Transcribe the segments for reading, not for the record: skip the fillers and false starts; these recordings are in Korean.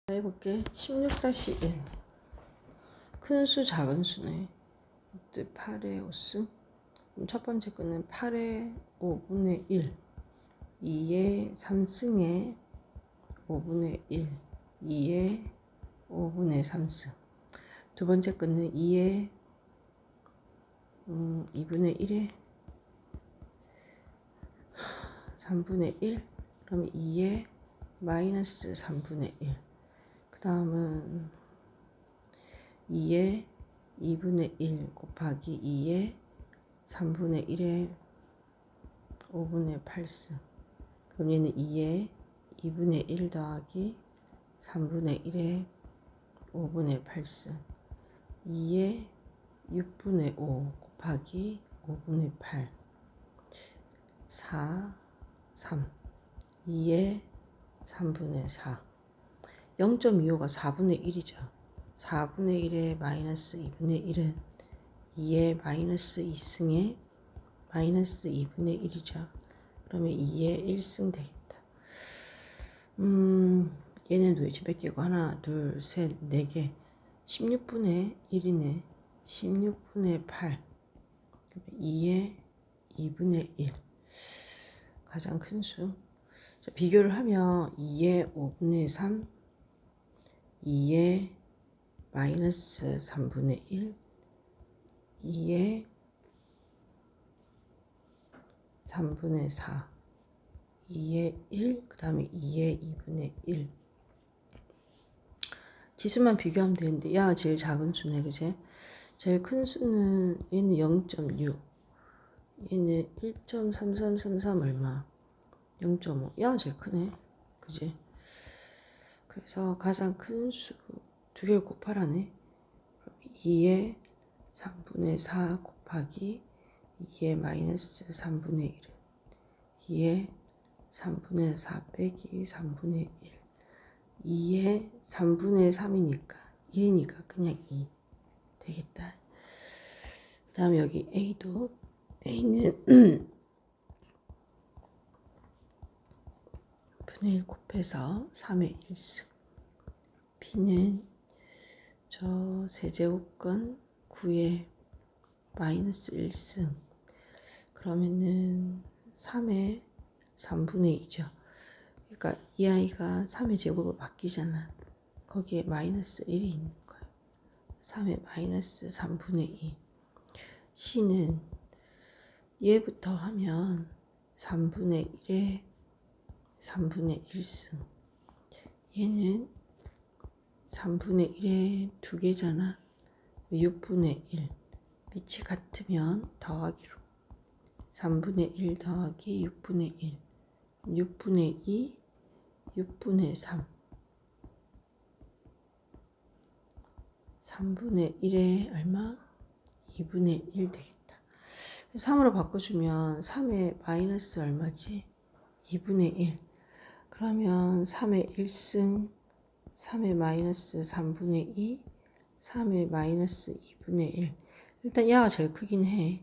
해볼게. 16-1. 큰 수, 작은 수네. 8의 5승. 그럼 첫 번째 거는 8의 5분의 1. 2의 3승에 5분의 1. 2의 5분의 3승. 두 번째 거는 2의 2분의 1에 3분의 1. 그러면 2의 마이너스 3분의 1. 그 다음은 2의 2분의 1 곱하기 2의 3분의 1의 5분의 8승. 그럼 얘는 2의 2분의 1 더하기 3분의 1의 5분의 8승. 2의 6분의 5 곱하기 5분의 8. 4, 3. 2의 3분의 4. 0.25가 4분의 1이죠. 4분의 1의 마이너스 2분의 1은 2의 마이너스 2승에 마이너스 2분의 1이죠. 그러면 2의 1승 되겠다. 얘는 도대체 몇 개고? 하나, 둘, 셋, 네 개. 16분의 1이네. 16분의 8. 2의 2분의 1. 가장 큰 수. 자, 비교를 하면 2의 5분의 3, 2의 마이너스 3분의 1, 2의 3분의 4, 2의 1, 그 다음에 2의 2분의 1. 지수만 비교하면 되는데, 야, 제일 작은 수네, 그제? 제일 큰 수는, 얘는 0.6, 얘는 1.3333 얼마? 0.5. 야, 제일 크네. 그지? 그래서 가장 큰 수 두 개를 곱하라네. 2의 3분의 4 곱하기 2의 마이너스 3분의 1. 2의 3분의 4 빼기 3분의 1. 2의 3분의 3이니까 1이니까 그냥 2 되겠다. 그 다음에 여기 A도 A는 분의 1 곱해서 3의 1승. B는 저 세제곱건 9의 마이너스 1승. 그러면은 3의 3분의 2죠. 그러니까 이 아이가 3의 제곱으로 바뀌잖아. 거기에 마이너스 1이 있는 거예요. 3의 마이너스 3분의 2. C는 얘부터 하면 3분의 1에 3분의 1승. 얘는 3분의 1에 2개잖아. 6분의 1. 밑이 같으면 더하기로. 3분의 1 더하기 6분의 1. 6분의 2, 6분의 3. 3분의 1에 얼마? 2분의 1 되겠다. 3으로 바꿔주면 3의 마이너스 얼마지? 2분의 1. 그러면 3의 1승, 3의 마이너스 3분의 2, 3의 마이너스 2분의 1. 일단 야가 제일 크긴 해.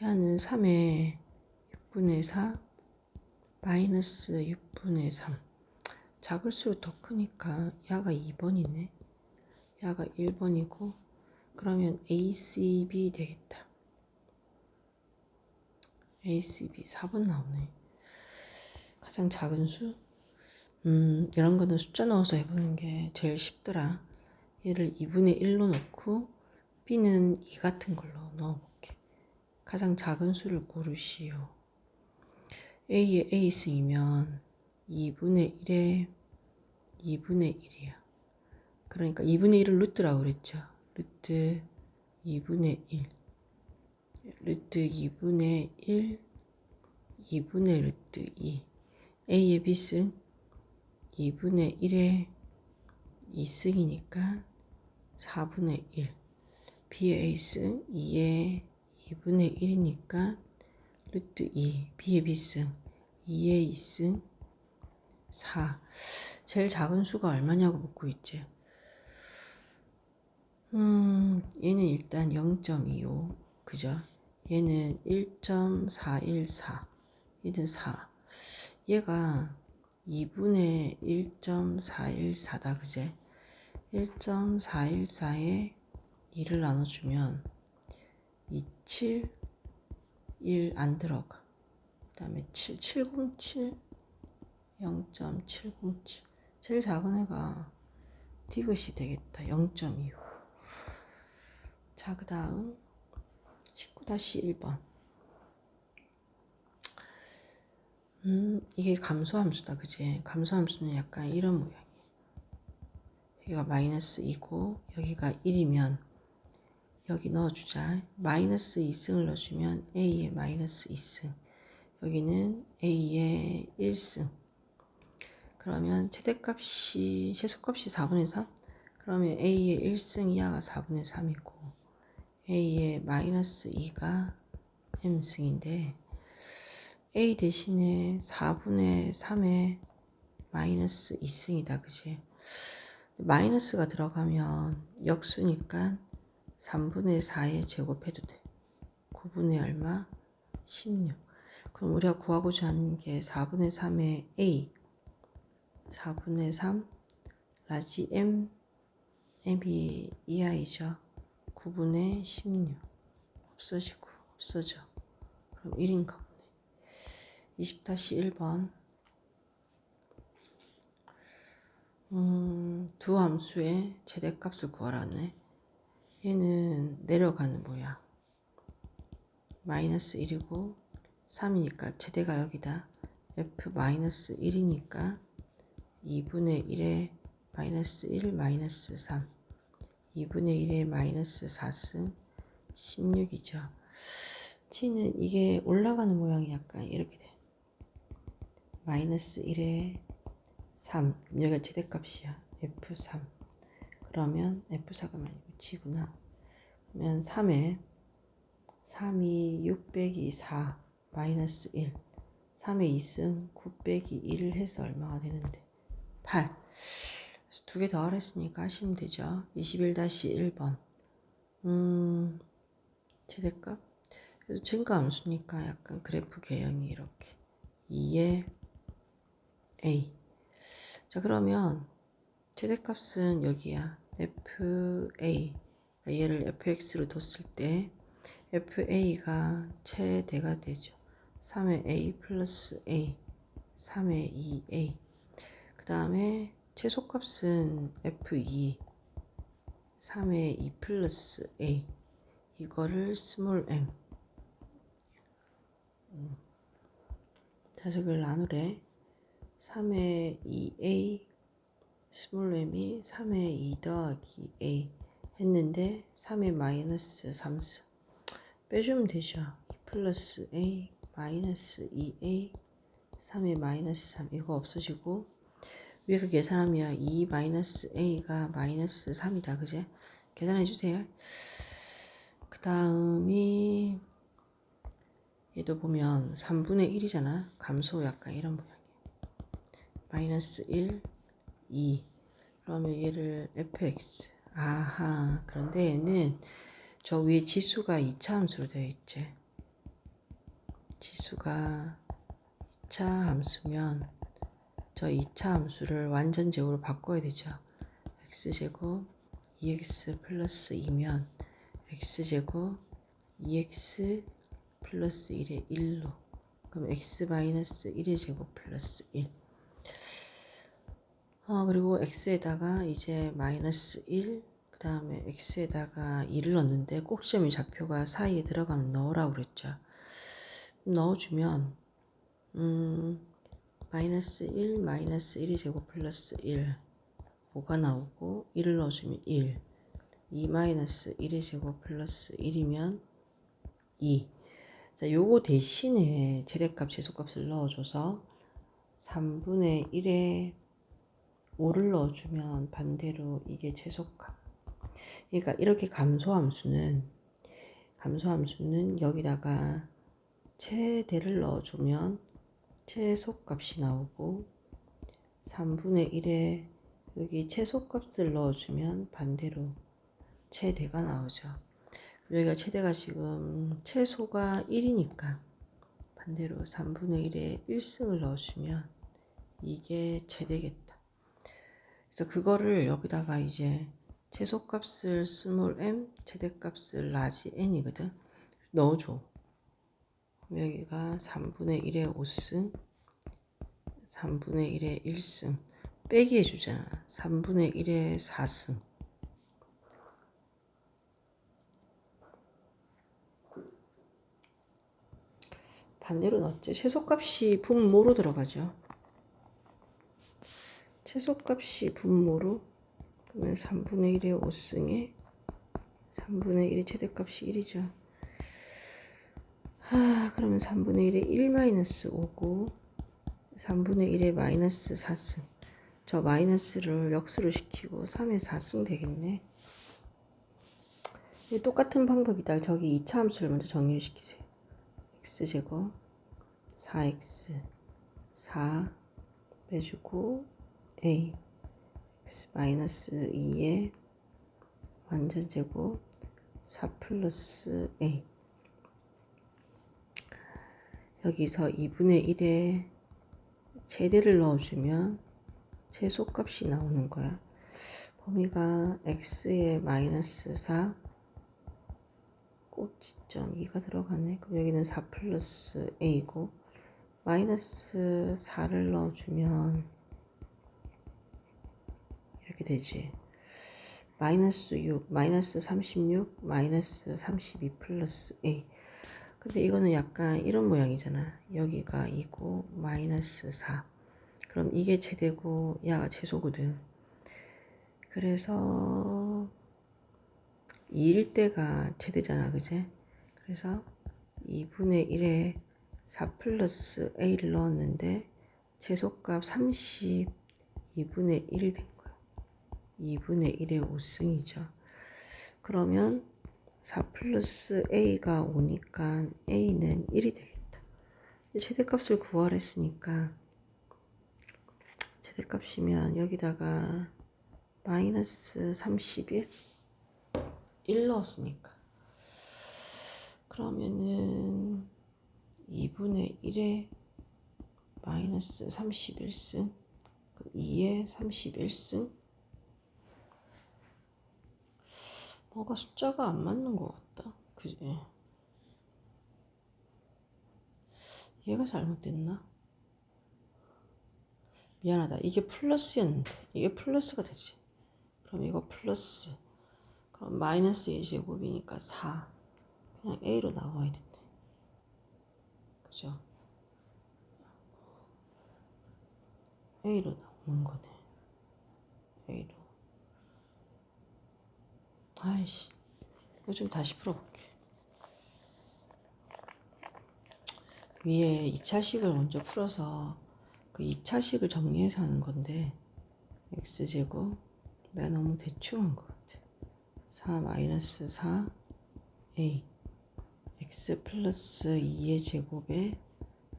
야는 3의 6분의 4, 마이너스 6분의 3. 작을수록 더 크니까 야가 2번이네. 야가 1번이고 그러면 ACB 되겠다. ACB 4번 나오네. 가장 작은 수? 이런 거는 숫자 넣어서 해보는 게 제일 쉽더라. 얘를 2분의 1로 넣고 B는 2 같은 걸로 넣어볼게. 가장 작은 수를 고르시오. A의 A승이면 2분의 1에 2분의 1이야. 그러니까 2분의 1을 루트라고 그랬죠. 루트 2분의 1. 루트 2분의 1, 2분의 루트 2. A의 B승 2분의 1에 2승이니까 4분의 1. B의 A승 2에 2분의 1이니까 루트 2. B의 B승 2에 2승 4. 제일 작은 수가 얼마냐고 묻고 있지. 얘는 일단 0.25. 그죠? 얘는 1.414. 얘는 4. 얘가 2분의 1.414다. 그제? 1.414에 2를 나눠주면 271 안 들어가. 그 다음에 707 0.707 제일 작은 애가 디귿이 되겠다. 0.25. 자, 그 다음 19-1번. 이게 감소함수다. 그지? 감소함수는 약간 이런 모양이에요. 여기가 마이너스 2고 여기가 1이면 여기 넣어주자. 마이너스 2승을 넣어주면 A의 마이너스 2승, 여기는 A의 1승. 그러면 최소값이 4분의 3? 그러면 A의 1승 이하가 4분의 3이고 A의 마이너스 2가 M승인데 A 대신에 4분의 3의 마이너스 2승이다. 그지? 마이너스가 들어가면 역수니까 3분의 4에 제곱해도 돼. 9분의 얼마? 16. 그럼 우리가 구하고자 하는 게 4분의 3의 A, 4분의 3 라지 M, M이 2i죠. 9분의 16 없어지고 없어져. 그럼 1인가 보네. 20-1번. 두 함수의 최대값을 구하라네. 얘는 내려가는 모양. 마이너스 1이고 3이니까 최대가 여기다. F-1이니까 2분의 1에 마이너스 1 마이너스 3, 2분의 1에 마이너스 4승 16이죠. T는 이게 올라가는 모양이 약간 이렇게 돼. 마이너스 1에 3, 그럼 여기가 최대값이야. F3. 그러면 F4가 아니고 G구나. 그러면 3에 3이 6 빼기 4 마이너스 1, 3의 2승 9 빼기 1을 해서 얼마가 되는데 8. 그래서 두 개 더 하랬으니까 하시면 되죠. 21-1번. 최대값. 그래서 증가함수니까 약간 그래프 개형이 이렇게 2의 A. 자, 그러면 최대값은 여기야. FA. 얘를 fx로 뒀을 때 FA가 최대가 되죠. 3의 A 플러스 A, 3의 2A. 그 다음에 최소값은 F2, 3의 2 플러스 A. 이거를 스몰 m. 자석을 나누래. 3의 2A 스몰 m이 3의 2 더하기 A 했는데 3의 마이너스 3승 빼주면 되죠. 2 플러스 A 마이너스 2A 3의 마이너스 3 이거 없어지고 위에 그 계산하면 2 마이너스 A가 마이너스 3이다. 그제? 계산해 주세요. 그 다음이 얘도 보면 3분의 1이잖아. 감소 약간 이런 모양이에요. 마이너스 1, 2. 그러면 얘를 fx. 아하. 그런데 얘는 저 위에 지수가 2차 함수로 되어 있지. 지수가 2차 함수면 저 2차 함수를 완전 제곱으로 바꿔야 되죠. x제곱 2x 플러스 2면 x제곱 2x 플러스 1의 1로 그럼 x 마이너스 1의 제곱 플러스 1. 그리고 x에다가 이제 마이너스 1, 그 다음에 x에다가 2를 넣는데 꼭지점의 좌표가 사이에 들어가면 넣으라고 그랬죠. 넣어주면 마이너스 1, 마이너스 1의 제곱 플러스 1 5가 나오고 1을 넣어주면 1, 2 마이너스 1의 제곱 플러스 1이면 2. 자, 요거 대신에 최대값 최소값을 넣어줘서 3분의 1에 5를 넣어주면 반대로 이게 최소값. 그러니까 이렇게 감소함수는 여기다가 최대를 넣어주면 최소값이 나오고 3분의 1에 여기 최소값을 넣어주면 반대로 최대가 나오죠. 여기가 최대가 지금 최소가 1이니까 반대로 3분의 1에 1승을 넣어주면 이게 최대겠다. 그래서 그거를 여기다가 이제 최소값을 스몰 m, 최대값을 라지 n이거든. 넣어줘. 여기가 3분의 1의 5승, 3분의 1의 1승 빼기 해주잖아. 3분의 1의 4승. 반대로 넣었지. 최소값이 분모로 들어가죠. 최소값이 분모로 그러면 3분의 1의 5승에 3분의 1의 최대값이 1이죠. 그러면 3분의 1의 1 마이너스 5고 3분의 1의 마이너스 4승. 저 마이너스를 역수를 시키고 3의 4승 되겠네. 똑같은 방법이다. 저기 2차 함수를 먼저 정리를 시키세요. x제곱 4x 4 빼주고 a x 마이너스 2의 완전제곱 4 플러스 a. 여기서 2분의 1에 최대를 넣어주면 최소값이 나오는 거야. 범위가 x의 마이너스 4 꼭지점 2가 들어가네. 그럼 여기는 4 플러스 a고 마이너스 4를 넣어주면 이렇게 되지. 마이너스 6, 마이너스 36, 마이너스 32 플러스 a. 근데 이거는 약간 이런 모양이잖아. 여기가 2고 마이너스 4. 그럼 이게 최대고 야가 최소거든. 그래서 2일 때가 최대잖아. 그제? 그래서 2분의 1에 4 플러스 a를 넣었는데 최소값 30 2분의 1이 된 거야. 2분의 1의 5승이죠. 그러면 4 플러스 a가 오니까 a는 1이 되겠다. 최대값을 구하랬으니까 최대값이면 여기다가 마이너스 31 1 넣었으니까 그러면은 2분의 1에 마이너스 31승 2에 31승 뭐가 숫자가 안 맞는 것 같다. 그지? 얘가 잘못됐나? 미안하다. 이게 플러스였는데 이게 플러스가 되지. 그럼 이거 플러스 그럼 마이너스 2제곱이니까 4 그냥 a로 나와야 된대. 그죠? a로 나오는 거네. a로. 아이씨 이거 좀 다시 풀어볼게. 위에 2차식을 먼저 풀어서 그 2차식을 정리해서 하는 건데 x제곱 내가 너무 대충 한 것 같아. 4 마이너스 4 a x 플러스 2의 제곱에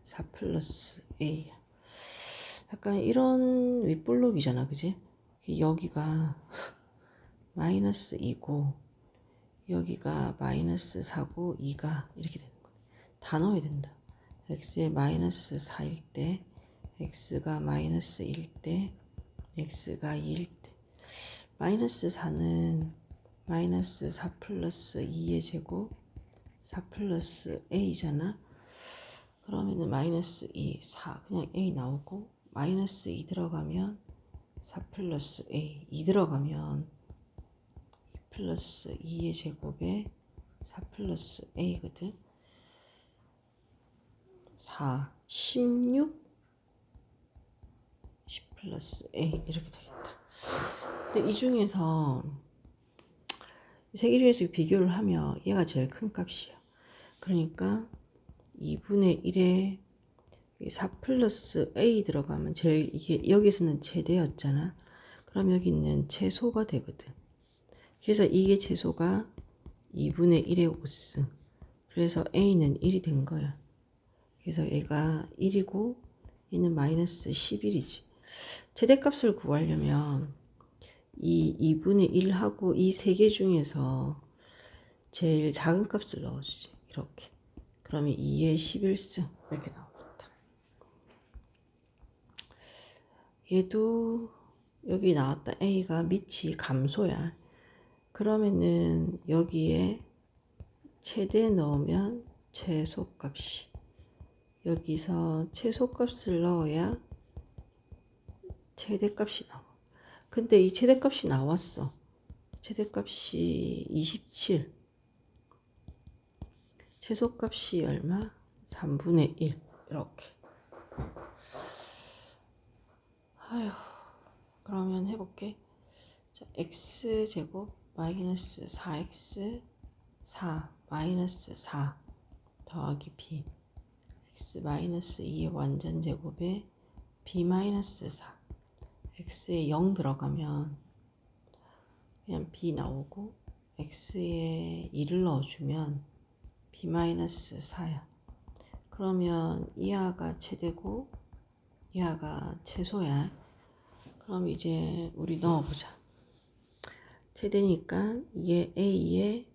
4 플러스 a. 약간 이런 윗볼록이잖아. 그지? 여기가 마이너스 2고 여기가 마이너스 4고 2가 이렇게 되는 거야. 다 넣어야 된다. x에 마이너스 4일 때 x가 마이너스 1일 때 x가 2일 때 마이너스 4는 마이너스 4 플러스 2의 제곱 4 플러스 a잖아. 그러면은 마이너스 2, 4 그냥 a 나오고 마이너스 2 들어가면 4 플러스 a 2 들어가면 2 플러스 2의 제곱에 4 플러스 a거든. 4, 16 10 플러스 a 이렇게 되겠다. 근데 이 중에서 세 개 중에서 비교를 하면 얘가 제일 큰 값이야. 그러니까 2분의 1에 4 플러스 a 들어가면 제일 이게 여기서는 최대였잖아. 그럼 여기 있는 최소가 되거든. 그래서 이게 최소가 2분의 1의 5승. 그래서 a는 1이 된 거야. 그래서 얘가 1이고 얘는 마이너스 11이지. 최대값을 구하려면 이 2분의 1하고 이 세 개 중에서 제일 작은 값을 넣어주지. 이렇게. 그러면 2의 11승 이렇게 나오겠다. 얘도 여기 나왔다. A가 밑이 감소야. 그러면은 여기에 최대 넣으면 최소값이, 여기서 최소값을 넣어야 최대값이 나와. 근데 이 최대값이 나왔어. 최대값이 27. 최소값이 얼마? 3분의 1. 이렇게. 아휴, 그러면 해볼게. 자, x제곱 마이너스 4x 4 마이너스 4 더하기 b, x 마이너스 2의 완전제곱에 b 마이너스 4, x에 0 들어가면 그냥 b 나오고, x에 2를 넣어주면 b 마이너스 4야. 그러면 이하가 최대고 이하가 최소야. 그럼 이제 우리 넣어보자. 최대니까 이게 a의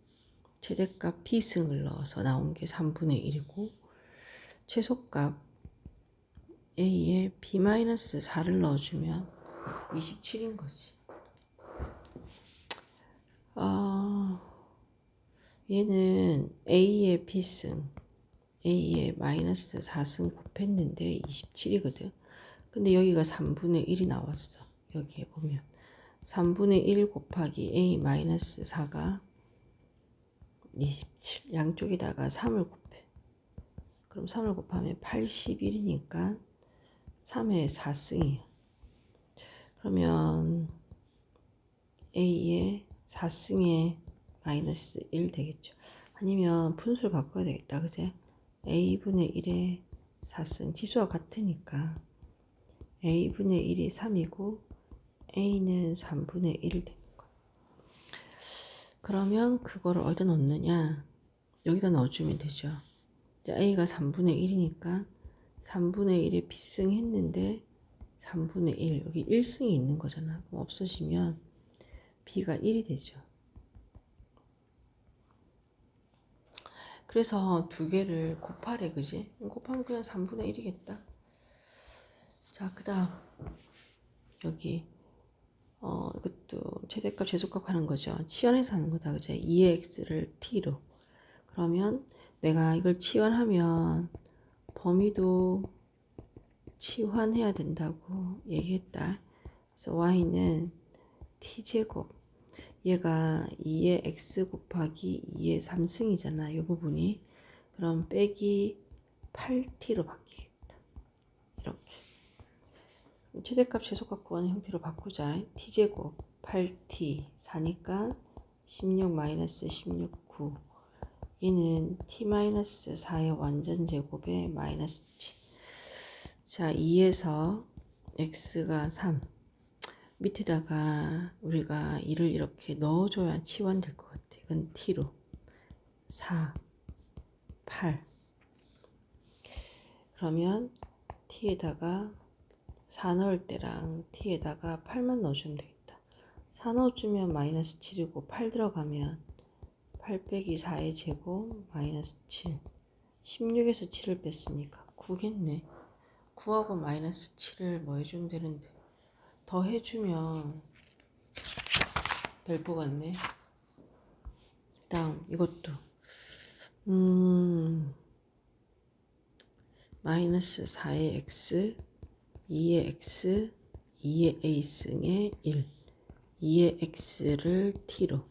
최대값 b승을 넣어서 나온 게 3분의 1이고, 최소값 a의 b-4를 넣어주면 27인 거지. 얘는 a의 b승, a의 마이너스 4승 곱했는데 27이거든. 근데 여기가 3분의 1이 나왔어. 여기에 보면 3분의 1 곱하기 a 마이너스 4가 27. 양쪽에다가 3을 곱해. 그럼 3을 곱하면 81이니까 3의 4승이야. 그러면 a의 4승에 마이너스 1 되겠죠. 아니면 분수를 바꿔야 되겠다. 그제? a분의 1의 4승. 지수와 같으니까 a분의 1이 3이고 a는 3분의 1 되는 거야. 그러면 그거를 어디다 넣느냐? 여기다 넣어주면 되죠. a가 3분의 1이니까 3분의 1에 b승 했는데 3분의 1, 여기 1승이 있는 거잖아. 그럼 없어지면 b가 1이 되죠. 그래서 두 개를 곱하래, 그지? 곱하면 그냥 3분의 1이겠다. 자, 그 다음 여기 이것도 최대값 최소값 하는 거죠. 치환해서 하는 거다, 그지? 2의 x를 t로. 그러면 내가 이걸 치환하면 범위도 치환해야 된다고 얘기했다. 그래서 y는 t제곱, 얘가 2의 x 곱하기 2의 3승이잖아, 이 부분이. 그럼 빼기 8t로 바뀌겠다. 이렇게. 최대값 최소값 구하는 형태로 바꾸자. t제곱 8t 4니까 16 마이너스 16 9. 얘는 t-4의 완전제곱에 마이너스 t. 자, 2에서 x가 3. 밑에다가 우리가 2를 이렇게 넣어줘야 치환될 것 같아. 이건 t로. 4, 8. 그러면 t에다가 4 넣을 때랑 t에다가 8만 넣어주면 되겠다. 4 넣어주면 마이너스 7이고 8 들어가면 8 빼기 4의 제곱 마이너스 7. 16에서 7을 뺐으니까 9겠네. 9하고 마이너스 7을 뭐 해주면 되는데, 더 해주면 될 것 같네. 다음 이것도 마이너스 4의 x 2의 x 2의 a승의 1, 2의 x를 t로,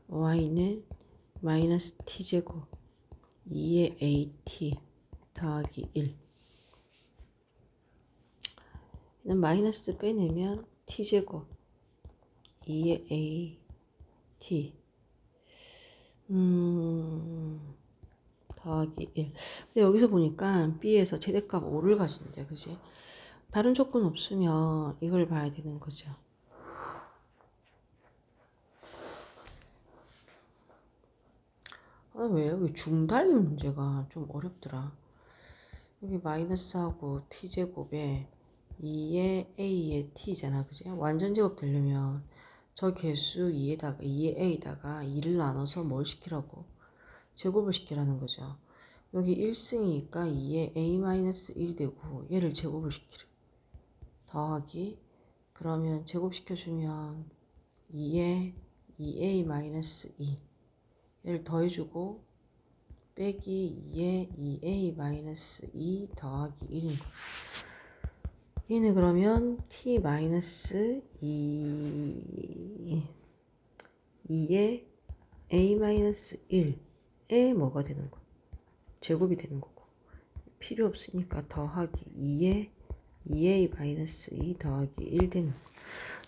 y는 마이너스 t제곱 2의 at 더하기 1. 마이너스 빼내면 t제곱 2의 at 더하기 1. 근데 여기서 보니까 b에서 최대값 5를 가진대, 그지? 다른 조건 없으면 이걸 봐야 되는 거죠. 왜 여기 중달리 문제가 좀 어렵더라. 여기 마이너스하고 t제곱에 2의 a의 t잖아, 그지? 완전제곱 되려면 저 개수 2에다가 2의 a에다가 2를 나눠서 뭘 시키라고? 제곱을 시키라는 거죠. 여기 1승이니까 2의 a-1이 되고 얘를 제곱을 시키래. 더하기 그러면 제곱시켜주면 2에 2a 마이너스 2 얘를 더해주고 빼기 2에 2a 마이너스 2 더하기 1인 거. 얘는 그러면 t 마이너스 2에 a 마이너스 1에 뭐가 되는 거? 제곱이 되는 거고. 필요 없으니까 더하기 2에 2a 마이너스 2 더하기 1 되는 거.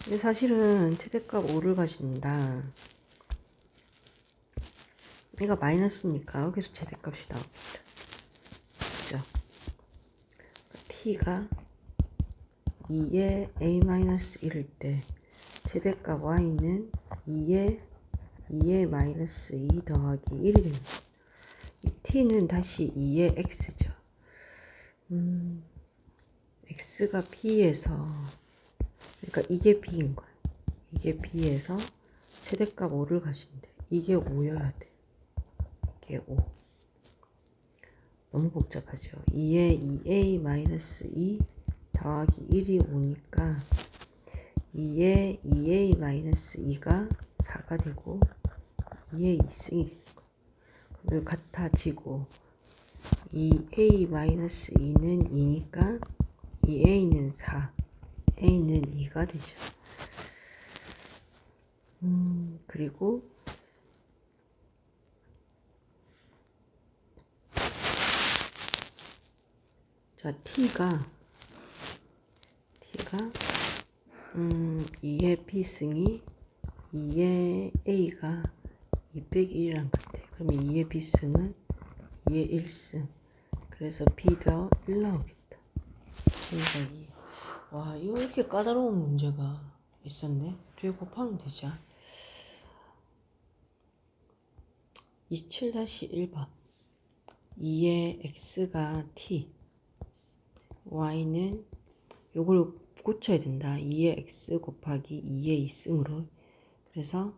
근데 사실은 최대값 5를 가진다. 얘가 마이너스니까 여기서 최대값이 나오겠다. 그죠? t가 2에 a-1일 때 최대값 y는 2에 2 더하기 1이 됩니다. 이 t는 다시 2의 x죠. x가 b에서, 그러니까 이게 b인 거야. 이게 b에서 최대값 5를 가진대. 이게 5여야 돼. 이게 5. 너무 복잡하죠. 2에 2a-2 더하기 1이 5니까 2에 2a-2가 4가 되고 2의 2승이 되는 거. 그럼 같아지고 2a-2는 2니까 2a는 4, a는 2가 되죠. 그리고 자 t가 2의 b승이 2의 a가 2 빼기 1이랑 같아. 그러면 2의 b승은 2의 1승. 그래서 b가 1 나오겠다. 그러니까 2. 와, 이거 이렇게 까다로운 문제가 있었네. 뒤에 곱하면 되죠. 27-1번. 2의 x가 t, y는 요걸 고쳐야 된다. 2의 x 곱하기 2의 2승으로. 그래서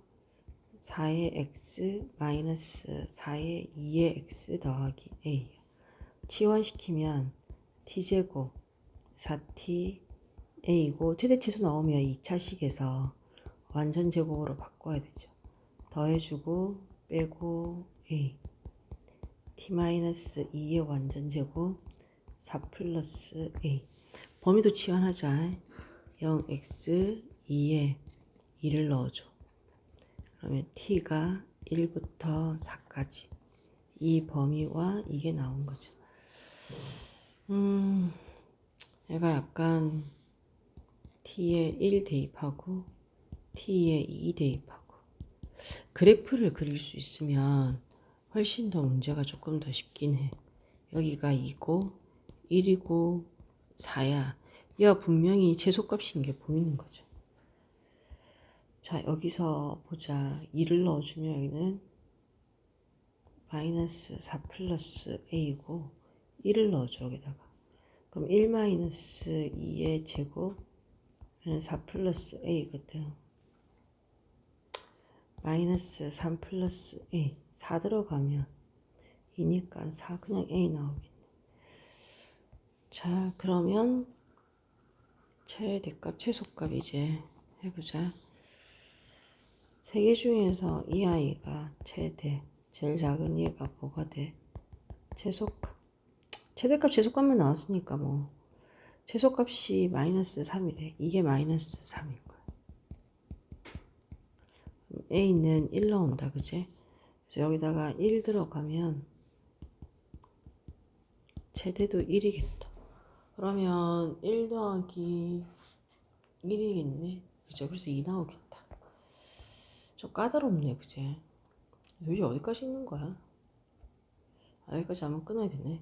4의 x 마이너스 4의 2의 x 더하기 a. 치환시키면 t제곱 4t a이고 최대치수 나오면 2차식에서 완전 제곱으로 바꿔야 되죠. 더해주고 빼고 a. t-2의 완전 제곱 4 플러스 a. 범위도 치환하자. 0x 2에 2를 넣어줘. 그러면 t가 1부터 4까지 이 범위와 이게 나온 거죠. 얘가 약간 t에 1 대입하고 t에 2 대입하고 그래프를 그릴 수 있으면 훨씬 더 문제가 조금 더 쉽긴 해. 여기가 2고 1이고 4야. 얘가 분명히 최소값인 게 보이는 거죠. 자, 여기서 보자. 2를 넣어주면 여기는 마이너스 4 플러스 a고 1을 넣어줘 여기다가. 그럼 1 마이너스 2의 제곱은 4 플러스 a거든. 마이너스 3 플러스 a. 4 들어가면 2니까 4 그냥 a 나오겠네. 자, 그러면 최대값 최소값 이제 해보자. 세 개 중에서 이 아이가 최대, 제일 작은 얘가 뭐가 돼? 최소값. 최대값 최소값만 나왔으니까 뭐 최소값이 마이너스 3이래. 이게 마이너스 3인 거야. a는 1 나온다, 그지? 그래서 여기다가 1 들어가면 최대도 1이겠다. 그러면 1 더하기 1이겠네. 그죠? 그래서 2 나오겠다. 좀 까다롭네, 그지? 도대체 어디까지 있는 거야? 아, 여기까지 하면 끊어야 되네.